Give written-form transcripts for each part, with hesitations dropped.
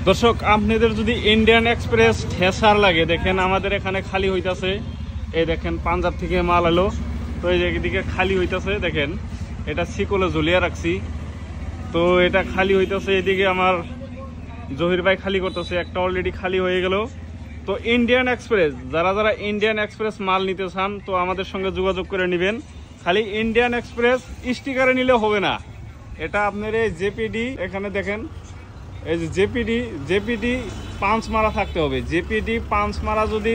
দর্শক আপনাদের যদি ইন্ডিয়ান এক্সপ্রেস ঠেসার লাগে দেখেন আমাদের এখানে খালি হইতাছে। এই দেখেন পাঞ্জাব থেকে মাল এলো, তো এই দিকে খালি হইতাছে। দেখেন এটা সিকলে ঝুলিয়ে রাখছি, তো এটা খালি হইতাছে। এদিকে আমার জহির ভাই খালি করতেছে, একটা অলরেডি খালি হয়ে গেল। তো ইন্ডিয়ান এক্সপ্রেস যারা যারা ইন্ডিয়ান এক্সপ্রেস মাল নিতে চান তো আমাদের সঙ্গে যোগাযোগ করে নেবেন। খালি ইন্ডিয়ান এক্সপ্রেস স্টিকারে নিলে হবে না, এটা আপনার এই জেপিডি এখানে দেখেন এই যে জেপিডি পাঁচ মারা থাকতে হবে। জেপিডি পাঁচ মারা যদি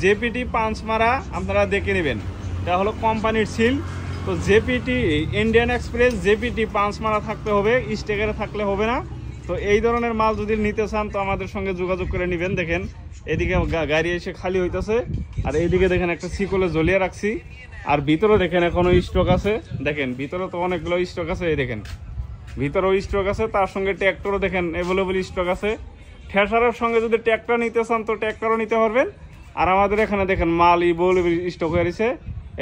জেপিডি পাঁচ মারা আপনারা দেখে নেবেন, এটা হলো কোম্পানির সিল। তো জেপিটি ইন্ডিয়ান এক্সপ্রেস জেপিটি পাঁচ মারা থাকতে হবে, স্টিকারে থাকলে হবে না। তো এই ধরনের মাল যদি নিতে চান তো আমাদের সঙ্গে যোগাযোগ করে নেবেন। দেখেন এদিকে গাড়ি এসে খালি হইতেছে, আর এইদিকে দেখেন একটা সিকলে ঝুলিয়ে রাখছি। আর ভিতরে দেখেন এখনো স্টক আছে, দেখেন ভিতরে তো অনেকগুলো স্টক আছে। এই দেখেন ভিতরেও স্টক আছে, তার সঙ্গে ট্র্যাক্টরও দেখেন অ্যাভেলেবল স্টক আছে। ঠেসারের সঙ্গে যদি ট্র্যাক্টর নিতে চান তো ট্র্যাক্টরও নিতে পারবেন। আর আমাদের এখানে দেখেন মাল বল স্টক হয়ে রয়েছে।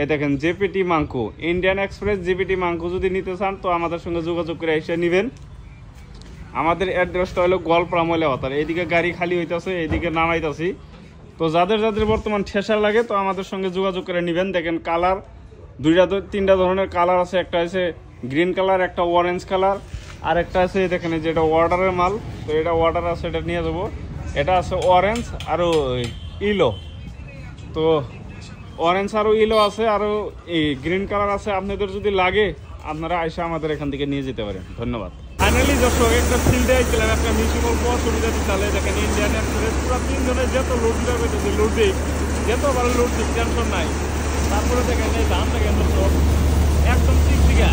এই দেখেন জেপিটি মাঙ্কু ইন্ডিয়ান এক্সপ্রেস জেপিটি মাঙ্কু যদি নিতে চান তো আমাদের সঙ্গে যোগাযোগ করে এসে নেবেন। আমাদের অ্যাড্রেসটা হলো গোয়ালপাড়া ময়লাপাতার। এইদিকে গাড়ি খালি হইতেছে, এইদিকে নামাইতেছি। তো যাদের যাদের বর্তমান ঠেসার লাগে তো আমাদের সঙ্গে যোগাযোগ করে নেবেন। দেখেন কালার তিনটা ধরনের কালার আছে, একটা আছে গ্রিন কালার, একটা অরেঞ্জ কালার, আর একটা আছে দেখেন যেটা ওয়াটারের মাল। তো এটা ওয়াটার আছে, এটা নিয়ে যাবো। এটা আছে অরেঞ্জ আরও ইলো, তো অরেঞ্জ আরও ইলো আছে, আরও এই গ্রিন কালার আছে। আপনাদের যদি লাগে আপনারা আইসা আমাদের এখান থেকে নিয়ে যেতে পারেন। ধন্যবাদ। ফাইনালি দর্শক একটা ফিল্ডে আইছিলাম, একটা মিশন অল্প অসুবিধা দিতে। দেখেন ইন্ডিয়ান এক্সপ্রেস পুরো তিনজনের যত লোড যাবে লোড দিই, যত ভালো লোড দিই টেনশন নাই। তারপরে দেখেন এই দাম দেখেন দর্শক একদম ঠিক ঠিকা,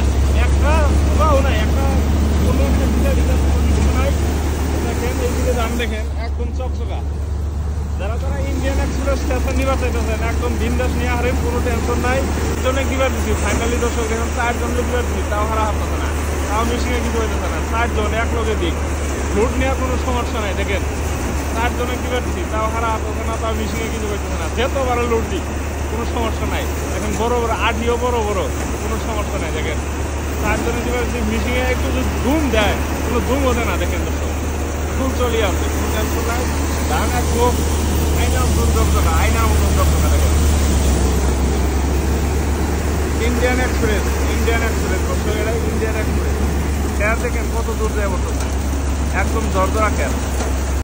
একটা পুরাও নাই, একটা কোনো নাই। দেখেন এইদিকে দাম দেখেন একদম চকচকা। যারা যারা ইন্ডিয়ান এক্সপ্রেস স্টেশন নিবা চাইতেছেন একদম বিন্দাস নিয়ে হারেন, কোনো টেনশন নাই। জনে কিবার দিচ্ছি ফাইনালি দর্শক দেখেন 4 জন কিবার দিচ্ছি, তাও হারা হারতেছে না, তাও মেশিনে কিছু হইতেছে না। 4 জন এক লগে দিক লোড নেওয়ার কোনো সমস্যা নাই। দেখেন 4 জনে কিবার দিচ্ছি, তাও হারা হারতেছে না, তাও মেশিনে কিছু হইতেছে না। যেত বারো লোড দিক কোনো সমস্যা নাই। এখন বড় বড় আডিও বড় বড় কোনো সমস্যা নাই। দেখেন 4 জনে কিবার দিচ্ছি, মেশিনে একটু যদি ধুম দেয় কোনো ধুম হতে না। দেখেন দর্শক ফুল চলিয়ে আছে, কোনো টেনশন নাই। ধান একদম আইনাম দুর্যোগটা আইনাম দুর্যোগটা। দেখেন ইন্ডিয়ান এক্সপ্রেস দর্শক, এটা ইন্ডিয়ান এক্সপ্রেস। খেয়াল দেখেন কত দূর যায় বলতে, একদম ঝরঝরা খেয়াল।